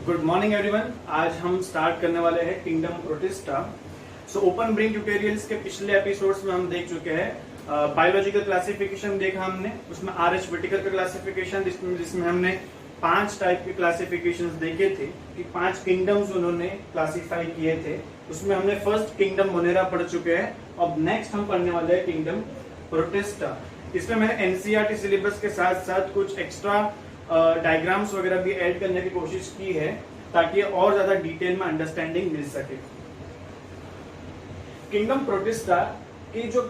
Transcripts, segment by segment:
Good morning everyone. आज हम start करने वाले हैं kingdom protista. So open brain tutorials के पिछले एपिसोड्स में हम देख चुके हैं बायोलॉजिकल क्लासिफिकेशन देखा हमने, उसमें आर.एच. व्हिटेकर का क्लासिफिकेशन जिसमें हमने 5 टाइप के क्लासिफिकेशंस देखे थे कि 5 किंगडम्स उन्होंने क्लासिफाई किए थे। उसमें हमने फर्स्ट किंगडम मोनेरा पढ़ चुके हैं। अब नेक्स्ट हम पढ़ने वाले हैं किंगडम प्रोटिस्टा। इसमें मैंने एनसीईआरटी सिलेबस के साथ साथ कुछ एक्स्ट्रा डायग्राम्स वगैरह भी ऐड करने की कोशिश की है ताकि और ज्यादा डिटेल में अंडरस्टैंडिंग मिल सके। किंगडम प्रोटिस्टा की जो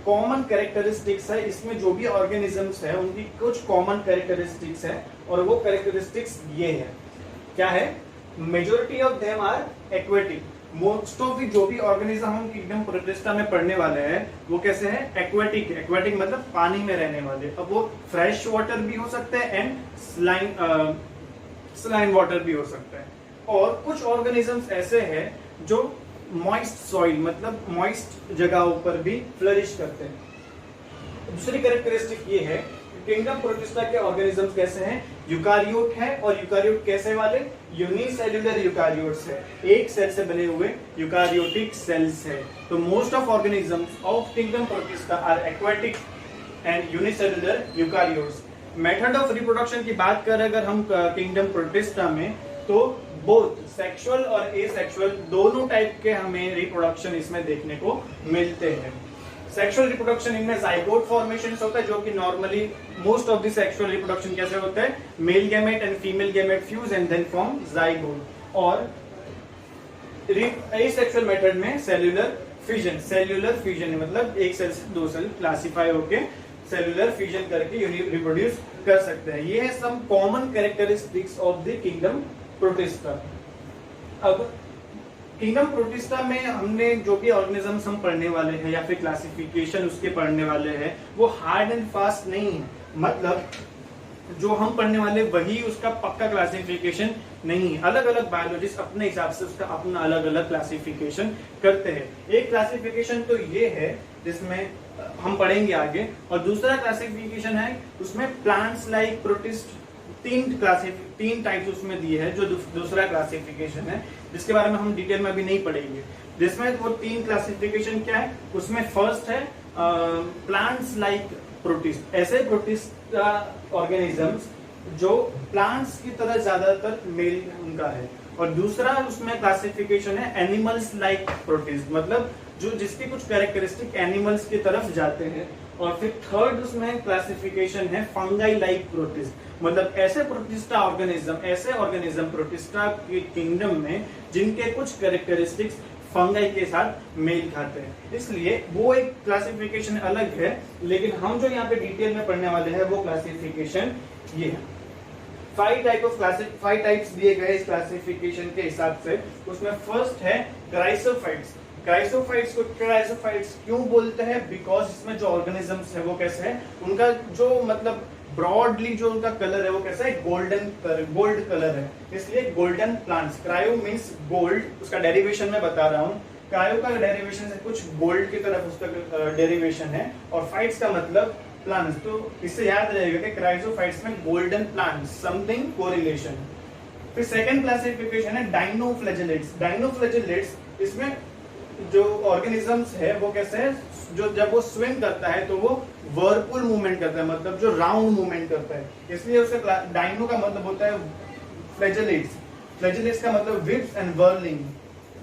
कॉमन कैरेक्टरिस्टिक्स है, इसमें जो भी ऑर्गेनिजम्स है उनकी कुछ कॉमन कैरेक्टरिस्टिक्स है और वो कैरेक्टरिस्टिक्स ये है। क्या है? Majority of them are aquatic. Most of the जो भी ऑर्गेनिज्म हम किंगडम प्रोटिस्टा में पढ़ने वाले हैं वो कैसे है? एक्वेटिक। एक्वेटिक मतलब पानी में रहने वाले। अब वो फ्रेश वाटर भी हो सकते हैं एंड स्लाइन वाटर भी हो सकता है। और कुछ ऑर्गेनिजम्स ऐसे हैं जो मॉइस्ट सॉइल मतलब मॉइस्ट जगहों पर भी फ्लरिश करते हैं। दूसरी कैरेक्टरिस्टिक ये है किंगडम प्रोटिस्टा के ऑर्गेनिजम्स कैसे हैं? यूकारियोट है। और यूकारियोट कैसे वाले? यूनिसेल्युलर यूकारियोट्स है, एक सेल से बने हुए यूकारियोटिक सेल्स है। तो most of organisms of kingdom Protista are aquatic and unicellular eukaryotes. Method of reproduction की बात करें अगर हम किंगडम प्रोटिस्टा में, तो बोथ सेक्सुअल और एसेक्सुअल दोनों टाइप के हमें रिप्रोडक्शन इसमें देखने को मिलते हैं। सेक्सुअल रिप्रोडक्शन इनमें जाइगोट फॉर्मेशन होता है, जो कि normally most of the sexual reproduction कैसे होता है? Male gamete and female gamete fuse and then form zygote. और एसेक्सुअल मेथड में सेल्यूलर फिजन। सेल्यूलर फिजन मतलब एक सेल से 2 सेल क्लासिफाई होके सेल्यूलर फिजन करके रिप्रोड्यूस कर सकते हैं। ये है some common characteristics of the kingdom Protista. अब किंगडम प्रोटिस्टा में हमने जो भी ऑर्गेनिजम्स हम पढ़ने वाले हैं या फिर क्लासिफिकेशन उसके पढ़ने वाले हैं वो हार्ड एंड फास्ट नहीं है। मतलब जो हम पढ़ने वाले वही उसका पक्का क्लासिफिकेशन नहीं है। अलग अलग बायोलॉजिस्ट अपने हिसाब से उसका अपना अलग अलग क्लासिफिकेशन करते हैं। एक क्लासिफिकेशन तो ये है जिसमें हम पढ़ेंगे आगे, और दूसरा क्लासिफिकेशन है उसमें प्लांट्स लाइक प्रोटिस्ट। 3 टाइप्स उसमें दिए हैं जो दूसरा क्लासिफिकेशन है जिसके बारे में हम डिटेल में अभी नहीं पढ़ेंगे। जिसमें वो 3 क्लासिफिकेशन क्या है? उसमें फर्स्ट है प्लांट्स लाइक प्रोटिस्ट। ऐसे प्रोटिस्टा ऑर्गेनिजम्स जो प्लांट्स की तरह ज्यादातर मेल उनका है। और दूसरा उसमें क्लासिफिकेशन है एनिमल्स लाइक प्रोटिस्ट, मतलब जो जिसकी कुछ कैरेक्टरिस्टिक एनिमल्स की तरफ जाते हैं। और फिर थर्ड उसमें क्लासिफिकेशन है फंगाई लाइक प्रोटिस्ट, मतलब ऐसे प्रोटिस्टा ऑर्गेनिज्म, ऐसे ऑर्गेनिज्म प्रोटिस्टा के किंगडम में जिनके कुछ कैरेक्टरिस्टिक्स फंगाई के साथ मेल खाते हैं। इसलिए वो एक क्लासिफिकेशन अलग है, लेकिन हम जो यहाँ पे डिटेल में पढ़ने वाले हैं वो क्लासिफिकेशन ये है। 5 टाइप्स दिए गए इस क्लासिफिकेशन के हिसाब से। उसमें फर्स्ट है क्राइसोफाइट्स। क्राइसोफाइट्स को क्राइसोफाइट्स क्यों बोलते हैं? बिकॉज इसमें जो ऑर्गेनिजम्स है वो कैसे है, उनका जो मतलब ब्रॉडली जो उनका कलर है वो कैसा है? गोल्ड कलर है, इसलिए golden plants. Cryo means gold, उसका डेरिवेशन मैं बता रहा हूँ। क्रायो का डेरिवेशन से कुछ गोल्ड की तरफ उसका डेरिवेशन है, और फाइट्स का मतलब प्लांट्स। तो इससे याद रहेगा कि क्राइसोफाइट्स में गोल्डन प्लांट्स, समथिंग कोरिलेशन। फिर सेकंड क्लासिफिकेशन है डाइनोफ्लैजेलेट्स। डाइनोफ्लैजेलेट्स इसमें जो ऑर्गेनिजम्स है वो कैसे है? जो जब वो स्विम करता है तो वो वर्लपूल मूवमेंट करता है, मतलब जो राउंड मूवमेंट करता है, इसलिए उसका डाइनो का मतलब होता है फ्लैजेलेट्स। फ्लैजेलेट्स का मतलब विप्स एंड वर्लिंग।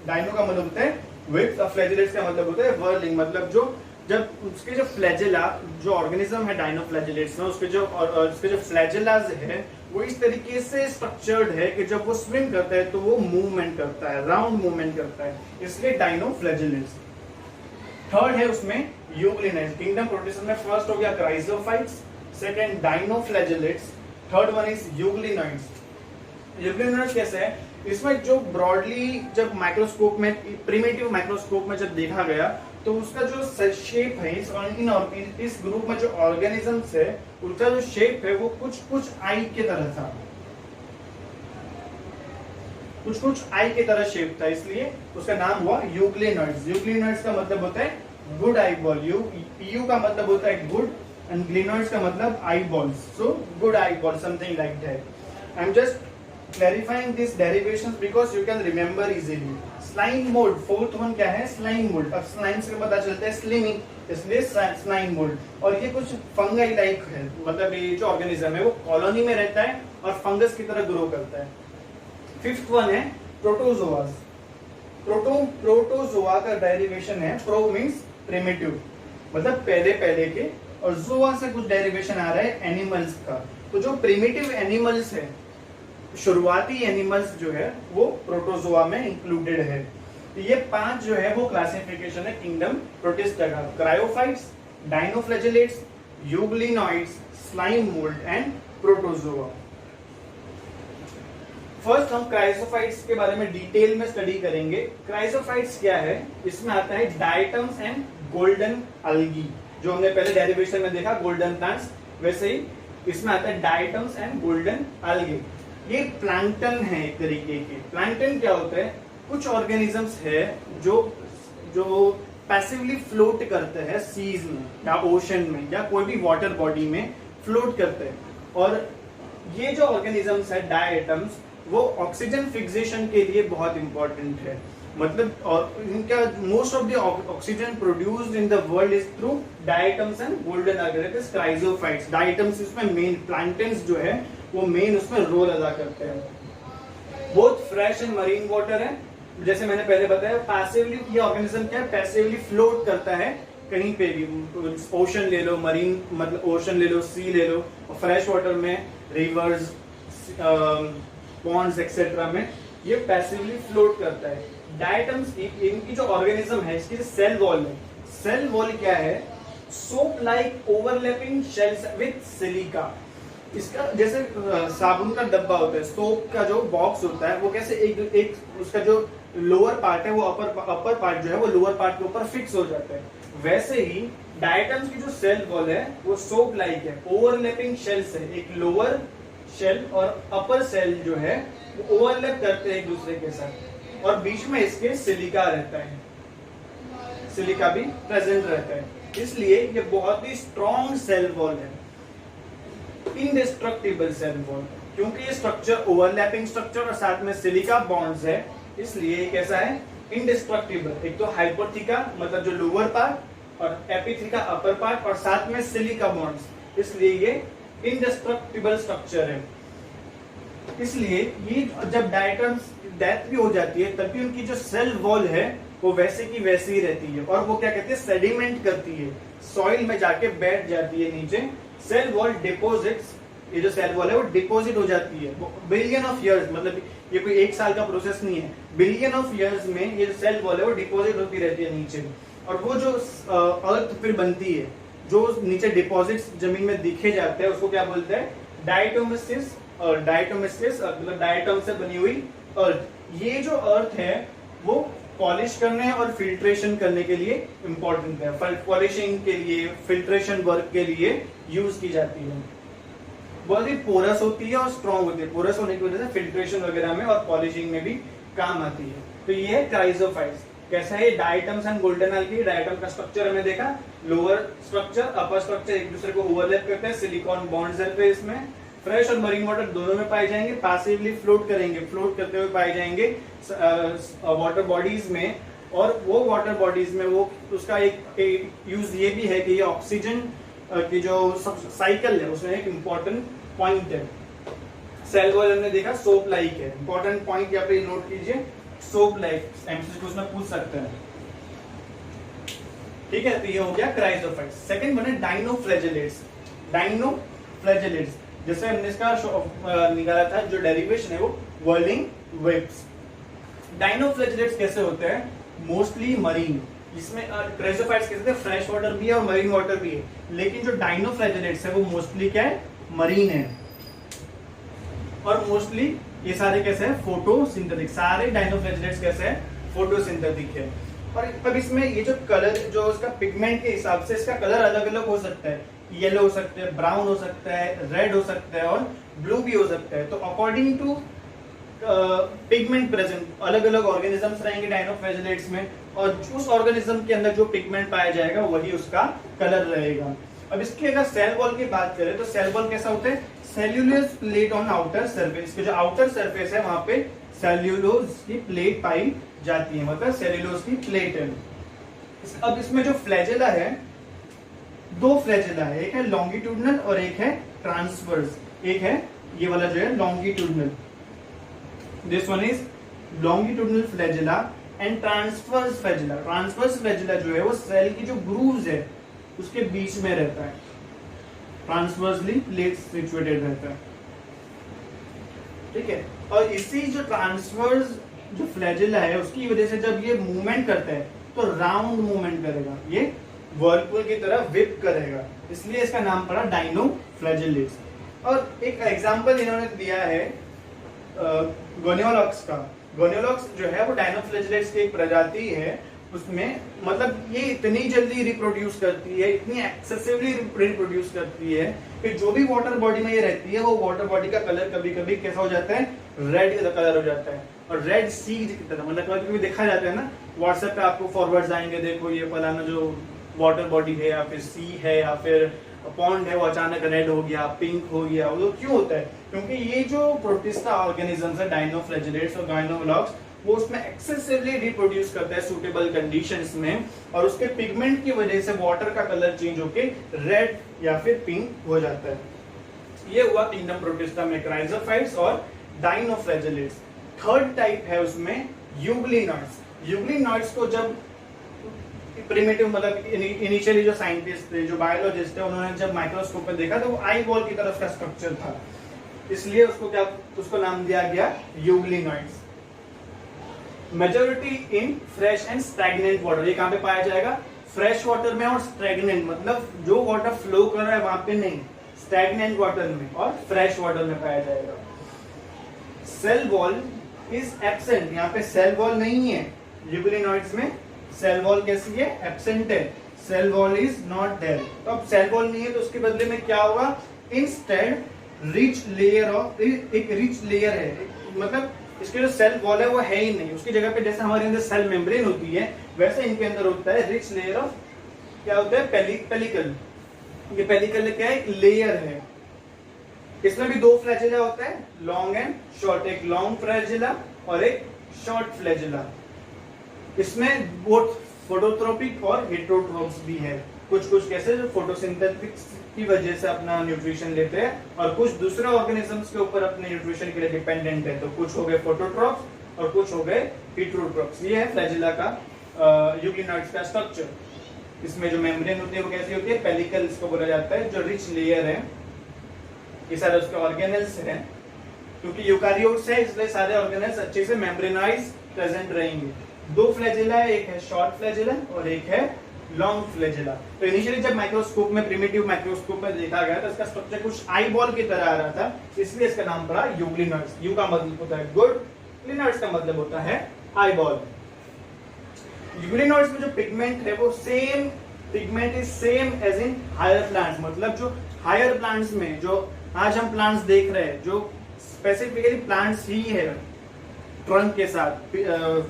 डाइनो का मतलब होता है विप्स और फ्लैजेलेट्स का मतलब होता है वर्लिंग। मतलब जो जब उसके जो फ्लैजेला जो ऑर्गेनिज्म है डाइनोफ्लैजेलेट्स में, उसके जो फ्लैजेलाज है वो इस तरीके से स्ट्रक्चर्ड है कि जब वो स्विम करता है तो वो मूवमेंट करता है, राउंड मूवमेंट करता है, इसलिए डाइनोफ्लैजेलेट्स। थर्ड है उसमें यूग्लिनाइड्स। किंगडम प्रोटिस्टा में फर्स्ट हो गया chrysophytes, second dinoflagellates, third one is euglenoids. Euglenoids कैसे है? इसमें जो ब्रॉडली जब माइक्रोस्कोप में, प्रिमिटिव माइक्रोस्कोप में जब देखा गया तो उसका जो शेप है इस ग्रुप में जो ऑर्गेनिजम्स है उनका जो शेप है वो कुछ आई की तरह था, कुछ आई की तरह शेप था, इसलिए उसका नाम हुआ यूग्लिनॉइड्स। यूग्लिनॉइड्स का मतलब होता है गुड आई बॉल। यू का मतलब होता है गुड एंड ग्लिनॉइड्स का मतलब आई balls. So good eye ball, something like that. I am just clarifying these derivations because you can remember easily. Slime mould, fourth one क्या है? Slime mould. अब slime से पता चलता है स्लिमिंग, इसलिए स्लाइम मोल्ड। और ये कुछ फंगाई लाइक है, मतलब ये जो ऑर्गेनिज्म है वो कॉलोनी में रहता है और फंगस की तरह ग्रो करता है। फिफ्थ वन है प्रोटोजोआस। प्रोटोजोआ का डेरिवेशन है, प्रो मींस प्रिमिटिव, मतलब पहले पहले के, और जोआ से कुछ डेरिवेशन आ रहा है एनिमल्स का। तो जो प्रिमिटिव एनिमल्स है, शुरुआती एनिमल्स जो है वो प्रोटोजोआ में इंक्लूडेड है। तो ये 5 जो है वो क्लासिफिकेशन है किंगडम प्रोटिस्टा का: chrysophytes, dinoflagellates, euglenoids, slime mould and protozoa. First हम क्राइसोफाइट्स के बारे में डिटेल में स्टडी करेंगे। क्राइसोफाइट्स क्या है? इसमें आता है डायटम्स एंड गोल्डन अल्गी, जो हमने पहले डेरिवेशन में देखा गोल्डन प्लांट्स, वैसे ही इसमें आता है डायटम्स एंड गोल्डन अल्गी। ये प्लैंकटन है एक तरीके के। प्लैंकटन क्या होता है? कुछ ऑर्गेनिजम्स है जो पैसिवली फ्लोट करते हैं सीज में या ओशन में या कोई भी वाटर बॉडी में फ्लोट करते हैं। और ये जो ऑर्गेनिजम्स है डायटम्स, वो ऑक्सीजन फिक्सेशन के लिए बहुत इंपॉर्टेंट है। मतलब और इनका most of the oxygen produced in the world is through diatoms and golden algae, chrysophytes. Diatoms इसमें मेन, प्लैंकटन्स जो है वो मेन उसमें रोल अदा करते हैं। बहुत फ्रेश एंड मरीन वाटर है, जैसे मैंने पहले बताया। पैसिवली ये ऑर्गेनिज्म क्या है? पैसिवली फ्लोट करता है कहीं पे भी। ओशन ले लो, मरीन मतलब ओशन ले लो, सी ले लो, और फ्रेश वाटर में रिवर्स, पॉन्ड्स एक्सेट्रा में ये पैसिवली फ्लोट करता है। डायटम्स इनकी जो ऑर्गेनिज्म है, इसकी सेल वॉल है। सेल वॉल क्या है? Soap like overlapping shells with silica. इसका जैसे साबुन का डब्बा होता है, सोप का जो बॉक्स होता है, वो कैसे एक उसका जो लोअर पार्ट है वो अपर पार्ट जो है वो लोअर पार्ट के ऊपर फिक्स हो जाता है, वैसे ही डायटम्स की जो सेल वॉल है वो सोप लाइक है, ओवरलैपिंग शेल्स है। एक लोअर शेल और अपर सेल जो है वो ओवरलैप करते हैं एक दूसरे के साथ, और बीच में इसके सिलिका रहता है, सिलिका भी प्रेजेंट रहता है। इसलिए ये बहुत ही स्ट्रॉन्ग सेल वॉल है, इंडिस्ट्रक्टिबल सेल वॉल, क्योंकि ये स्ट्रक्चर ओवरलैपिंग स्ट्रक्चर और साथ में सिलिका बॉन्ड्स है, इसलिए कैसा है? इंडिस्ट्रक्टिबल। एक तो हाइपोथीका मतलब जो लोअर पार्ट और एपिथीका अपर पार्ट और साथ में सिलिका बॉन्ड्स, इसलिए ये इंडिस्ट्रक्टिबल स्ट्रक्चर है। इसलिए ये जब डायटम्स डेथ भी हो जाती है तब भी उनकी जो सेल वॉल है वो वैसे की वैसी ही रहती है, और वो क्या कहते हैं? सेडिमेंट करती है, सॉइल में जाके बैठ जाती है नीचे। सेल वॉल डिपोजिट्स, ये जो सेल वॉल है वो डिपोजिट हो जाती है बिलियन ऑफ इयर्स, मतलब ये कोई एक साल का प्रोसेस नहीं है, बिलियन ऑफ इयर्स में ये सेल वॉल है वो डिपोजिट होती रहती है नीचे। और वो जो अर्थ फिर बनती है, जो नीचे डिपॉजिट्स जमीन में दिखे जाते हैं, उसको क्या बोलते हैं? डायटोमिसिस। और डायटोमिसिस मतलब डायटम से बनी हुई अर्थ। ये जो अर्थ है वो पॉलिश करने और फिल्ट्रेशन करने के लिए इंपॉर्टेंट है, पॉलिशिंग के लिए, फिल्ट्रेशन वर्क के लिए यूज की जाती है। बहुत ही पोरस होती है और स्ट्रॉन्ग होती है, पोरस होने की वजह से फिल्ट्रेशन वगैरह में और पॉलिशिंग में भी काम आती है। तो ये है क्राइसोफाइट्स। कैसा है? Diatoms and golden algae. Diatom का स्ट्रक्चर हमने देखा, लोअर स्ट्रक्चर अपर स्ट्रक्चर एक दूसरे को ओवरलैप करते हैं, सिलिकॉन बॉन्ड्स है इसमें। फ्रेश और मरीन वाटर दोनों में पाए जाएंगे, पैसिवली फ्लोट करेंगे, फ्लोट करते हुए पाए जाएंगे वाटर बॉडीज में। और वो वाटर बॉडीज में वो उसका एक यूज ये भी है कि ये ऑक्सीजन की जो साइकिल है उसमें एक इंपॉर्टेंट पॉइंट है। सेल वॉल हमने देखा सोप लाइक है, इंपॉर्टेंट पॉइंट यहाँ पे नोट कीजिए, सोप लाइक, एमसीक्यू उसमें पूछ सकते हैं। ठीक है, तो ये हो गया क्राइसोफाइट्स। सेकंड वन है डाइनोफ्लैजेलेट्स। डाइनोफ्लैजेलेट्स जैसे हमने इसका निकाला था, जो डेरिवेशन है वो व्हर्लिंग वेब्स। डाइनोफ्लैजेलेट्स कैसे होते हैं? Mostly marine. इसमें क्राइसोफाइट्स कैसे थे? फ्रेश वाटर भी है और मरीन वाटर भी है, लेकिन जो डाइनोफ्लैजेलेट्स है वो मोस्टली क्या है? मरीन है। और मोस्टली ये सारे कैसे हैं? फोटोसिंथेटिक। सारे डाइनोफ्लैजेलेट्स कैसे हैं? फोटोसिंथेटिक है। और अब इसमें ये जो कलर, जो उसका पिगमेंट के हिसाब से इसका कलर अलग अलग हो सकता है, येलो हो सकता है, ब्राउन हो सकता है, रेड हो सकता है और ब्लू भी हो सकता है। तो अकॉर्डिंग टू पिगमेंट प्रेजेंट अलग अलग ऑर्गेनिजम्स रहेंगे डाइनोफ्लैजेलेट्स में, और उस ऑर्गेनिज्म के अंदर जो पिगमेंट पाया जाएगा वही उसका कलर रहेगा। अब इसकी अगर सेल वॉल की बात करें तो सेल वॉल कैसा होता है, cellulose plate on outer surface, जो आउटर सरफेस है वहां पे सेल्यूलोज की प्लेट पाई जाती है, मतलब सेल्यूलोज की प्लेट है। अब इसमें जो फ्लैजेला है, दो फ्लैजेला है, एक है लॉन्गिट्यूडनल और एक है ट्रांसवर्स। एक है ये वाला जो है longitudinal, this one is longitudinal flagella and transverse flagella. Transverse flagella जो है वो सेल की जो ग्रूव्स है उसके बीच में रहता है, ट्रांसवर्सली प्लेट सिचुएटेड रहता है, ठीक है। और इसी जो ट्रांसवर्स जो फ्लैजेला है उसकी वजह से जब ये मूवमेंट करता है तो राउंड मूवमेंट करेगा, ये वर्लपुल की तरह विप करेगा, इसलिए इसका नाम पड़ा डायनोफ्लैजेलेट्स। और एक एग्जांपल इन्होंने दिया है गोनियोलॉक्स का। गोनियोलॉक्स जो है वो डायनोफ्लैजेलेट्स की एक प्रजाति है, उसमें मतलब ये इतनी जल्दी रिप्रोड्यूस करती है, इतनी एक्सेसिवली रिप्रोड्यूस करती है कि जो भी वाटर बॉडी में ये रहती है वो वाटर बॉडी का कलर कभी कभी कैसा हो जाता है, रेड कलर हो जाता है, और रेड सीड की तरह, मतलब कभी कभी देखा जाता है ना व्हाट्सएप पे आपको फॉरवर्ड्स आएंगे, देखो ये फलाना जो वाटर बॉडी है या फिर सी है या फिर पॉन्ड है वो अचानक रेड हो गया, पिंक हो गया। वो क्यों होता है, क्योंकि ये जो प्रोटिस्टा ऑर्गेनिजम्स है डायनोफ्लैजेलेट्स और गाइनोलॉक्स, वो उसमें एक्सेसिवली रिप्रोड्यूस करता है सूटेबल कंडीशंस में, और उसके पिगमेंट की वजह से वाटर का कलर चेंज होके रेड या फिर पिंक हो जाता है। ये हुआ किंगडम प्रोटिस्टा में क्राइजोफाइट्स और डायनोफ्लैजेलेट्स। थर्ड टाइप है उसमें यूग्लिनॉइड्स। यूग्लिनॉइड्स को जब प्रिमिटिव मतलब इनिशियली जो साइंटिस्ट थे, जो बायोलॉजिस्ट थे, उन्होंने जब माइक्रोस्कोप में देखा तो वो आई बॉल की तरफ का स्ट्रक्चर था, इसलिए उसको नाम दिया गया euglenoids. Majority in fresh and stagnant water, ये कहां पे पाया जाएगा, फ्रेश वाटर में और स्टैग्नेंट मतलब जो वाटर फ्लो कर रहा है वहां पे नहीं, स्टैग्नेंट वाटर में और फ्रेश वाटर में पाया जाएगा। सेल वॉल इज एब्सेंट, यहाँ पे सेल वॉल नहीं है यूग्लिनॉइड्स में, सेल वॉल कैसी है, एब्सेंट है, cell wall is not there. तो अब सेल वॉल नहीं है तो उसके बदले में क्या होगा, इंस्टेड रिच लेयर ऑफ, एक रिच लेयर है, मतलब इसके जो सेल वॉल है वो है ही नहीं, उसकी जगह पे जैसे हमारे अंदर सेल मेम्ब्रेन होती है वैसे इनके अंदर होता है रिच लेयर ऑफ, क्या होता है, पेलिकल। ये पेलिकल क्या है, एक लेयर है। इसमें भी दो फ्लैजेला होता है, लॉन्ग एंड शॉर्ट, एक लॉन्ग फ्लैजेला और एक शॉर्ट फ्लैजेला। इसमें बोथ फोटोट्रोपिक और हेटेरोट्रोप्स भी है, कुछ कैसे जो फोटोसिंथेसिस की वजह से अपना न्यूट्रिशन लेते हैं और कुछ दूसरे ऑर्गेनिजम्स के ऊपर अपने न्यूट्रिशन के लिए डिपेंडेंट है, तो कुछ हो गए फोटोट्रोप्स और कुछ हो गए हेटेरोट्रोप्स। ये है फ्लैजेला का यूग्लिनॉइड्स का स्ट्रक्चर। इसमें जो मेम्ब्रेन होती है वो कैसी होती है, पेलिकल इसको बोला जाता है, जो रिच लेयर है, ये सारे उसके ऑर्गेनेल्स हैं, क्योंकि यूकारियोट्स है इसलिए सारे ऑर्गेनेल्स अच्छे से मेम्ब्रेनाइज प्रेजेंट रहेंगे। दो फ्लैजेला है, एक है शॉर्ट फ्लैजेला और एक है लॉन्ग फ्लैजेला। तो इनिशियली जब माइक्रोस्कोप में, प्रिमिटिव माइक्रोस्कोप में देखा गया तो इसका स्ट्रक्चर कुछ आई बॉल की तरह आ रहा था, इसलिए इसका नाम पड़ा यूग्लिनॉइड्स। यू का मतलब होता है गुड, ग्लिनॉइड्स का मतलब होता है आई बॉल। यूग्लिनॉइड्स में जो पिगमेंट है वो same pigment is same as in higher plants, मतलब जो हायर प्लांट्स में जो आज हम प्लांट्स देख रहे हैं, जो स्पेसिफिकली प्लांट्स ही है, ट्रंक के साथ,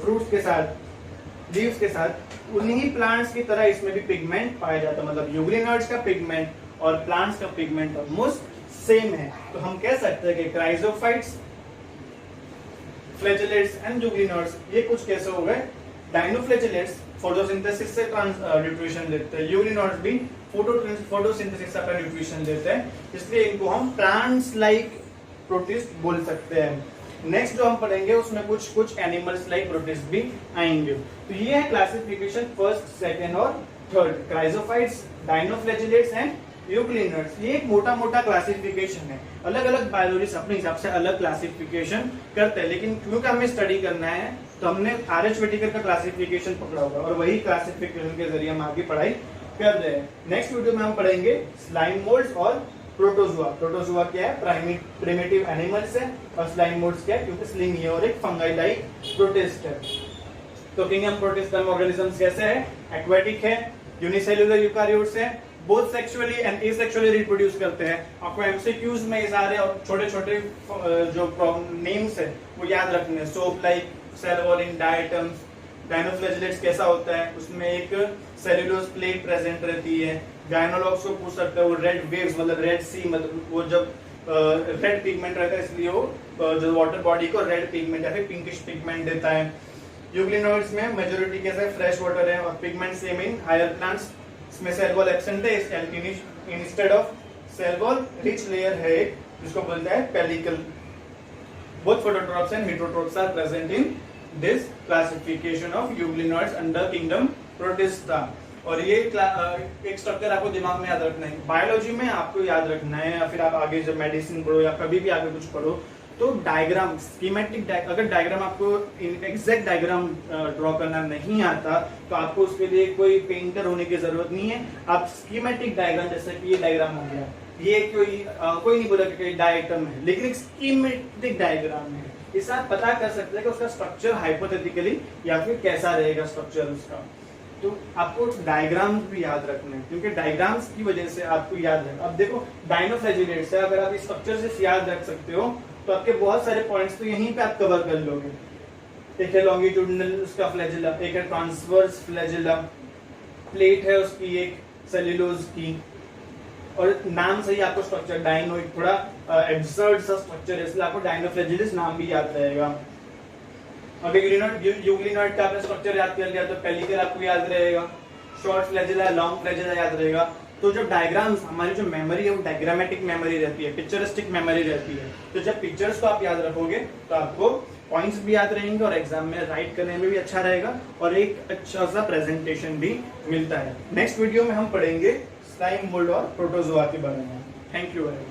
फ्रूट्स के साथ, लीव्स के साथ, उन्हीं प्लांट्स की तरह इसमें भी पिगमेंट पाया जाता है। मतलब यूग्लिनॉइड्स का पिगमेंट और प्लांट्स का पिगमेंट ऑलमोस्ट सेम है। तो हम कह सकते हैं कि क्राइजोफाइट्स, फ्लैजेलेट्स एंड यूग्लिनॉइड्स ये कुछ कैसे हो गए, डायनोफ्लैजेलेट्स फोटोसिंथेसिस से न्यूट्रिशन लेते हैं, यूग्लिनॉइड्स भी फोटोसिंथेसिस से अपना न्यूट्रिशन लेते हैं, इसलिए इनको हम प्लांट्स लाइक प्रोटिस्ट बोल सकते हैं। नेक्स्ट जो हम पढ़ेंगे उसमें कुछ एनिमल्स लाइक प्रोटिस्ट भी आएंगे। तो ये है क्लासिफिकेशन फर्स्ट, सेकंड और थर्ड, क्राइजोफाइट्स, डायनोफ्लैजेलेट्स एंड यूग्लिनॉइड्स। ये एक मोटा क्लासिफिकेशन है, अलग अलग बायोलॉजिस्ट अपने हिसाब से अलग क्लासिफिकेशन करते हैं, लेकिन क्योंकि हमें स्टडी करना है तो हमने आर.एच. व्हिटेकर का क्लासिफिकेशन पकड़ा होगा और वही क्लासिफिकेशन के जरिए हम आगे पढ़ाई कर रहे हैं। नेक्स्ट वीडियो में हम पढ़ेंगे स्लाइम मोल्ड्स और प्रोटोजुआ। प्रोटोजुआ क्या है, प्रिमिटिव एनिमल्स है, और स्लाइम मोल्ड्स क्या है, क्योंकि स्लिंग ये और एक फंगाई लाइक प्रोटिस्ट है। तो किंगडम प्रोटिस्ट ऑर्गेनिजम्स कैसे है, एक्वेटिक है, यूनिसेल्युलर यूकारियोट्स है, both sexually and asexually reproduce करते हैं। आपको एमसीक्यूज में ये सारे और छोटे-छोटे जो नेम्स है वो याद रखने हैं। सोप लाइक सेल वॉल इन डायटम्स, डायनोफ्लैजेलेट्स कैसा होता है, उसमें एक सेल्यूलोज प्लेट प्रेजेंट रहती है, गायनोलॉग्स को पूछ सकते हो, वो रेड वेव्स मतलब रेड सी, मतलब वो जब रेड पिगमेंट रहता है इसलिए वो जो वाटर बॉडी को रेड पिगमेंट या फिर पिंकिश पिगमेंट देता है। यूग्लिनोइड्स में मेजोरिटी कैसा है, फ्रेश वाटर है और pigment same in higher plants, इसमें सेल वॉल एब्सेंट है, instead of cell wall rich layer है एक जिसको बोलता है pellicle. Both phototrophs and heterotrophs are present in this classification of euglenoids under kingdom Protista. और ये एक स्ट्रक्चर आपको दिमाग में याद रखना है, बायोलॉजी में आपको याद रखना है या फिर आप आगे जब मेडिसिन पढ़ो या कभी भी आगे कुछ पढ़ो तो डायग्राम, स्कीमेटिक अगर डायग्राम आपको एग्जैक्ट डायग्राम ड्रॉ करना नहीं आता तो आपको उसके लिए कोई पेंटर होने की जरूरत नहीं है। आप स्कीमेटिक डायग्राम, जैसे कि ये डायग्राम हो गया, ये कोई नहीं बोला कि डायग्राम है, लेकिन एक स्कीमेटिक डायग्राम है, इससे आप पता कर सकते हैं कि उसका स्ट्रक्चर हाइपोथेटिकली या फिर कैसा रहेगा स्ट्रक्चर उसका। तो आपको डायग्राम्स भी याद रखना है क्योंकि डायग्राम्स की वजह से आपको याद है। अब देखो डायनोफ्लैजिलेट्स है, अगर आप इस स्ट्रक्चर से याद रख सकते हो तो आपके बहुत सारे पॉइंट्स तो यहीं पे आप कवर कर लोगे। एक है लॉन्गिट्यूडिनल उसका फ्लैजिला, एक है ट्रांसवर्स फ्लैजिला, प्लेट है उसकी एक सेल्यूलोज की, और नाम से ही आपको स्ट्रक्चर डायनोइड, थोड़ा एब्सर्ड सा स्ट्रक्चर है इसलिए आपको डायनोफ्लैजिलेट्स नाम भी याद रहेगा। अगर यूग्लिनोइड का आपने स्ट्रक्चर याद कर लिया तो पेलिकल आपको याद रहेगा, शॉर्ट फ्लैजिला, लॉन्ग फ्लैजिला याद रहेगा। तो जो डायग्राम्स, हमारी जो मेमोरी है वो डायग्रामेटिक मेमोरी रहती है, पिक्चरिस्टिक मेमोरी रहती है। तो जब पिक्चर्स को आप याद रखोगे तो आपको पॉइंट्स भी याद रहेंगे और एग्जाम में राइट करने में भी अच्छा रहेगा और एक अच्छा सा प्रेजेंटेशन भी मिलता है। नेक्स्ट वीडियो में हम पढ़ेंगे स्लाइम मोल्ड और प्रोटोजोआ के बारे में। Thank you very much.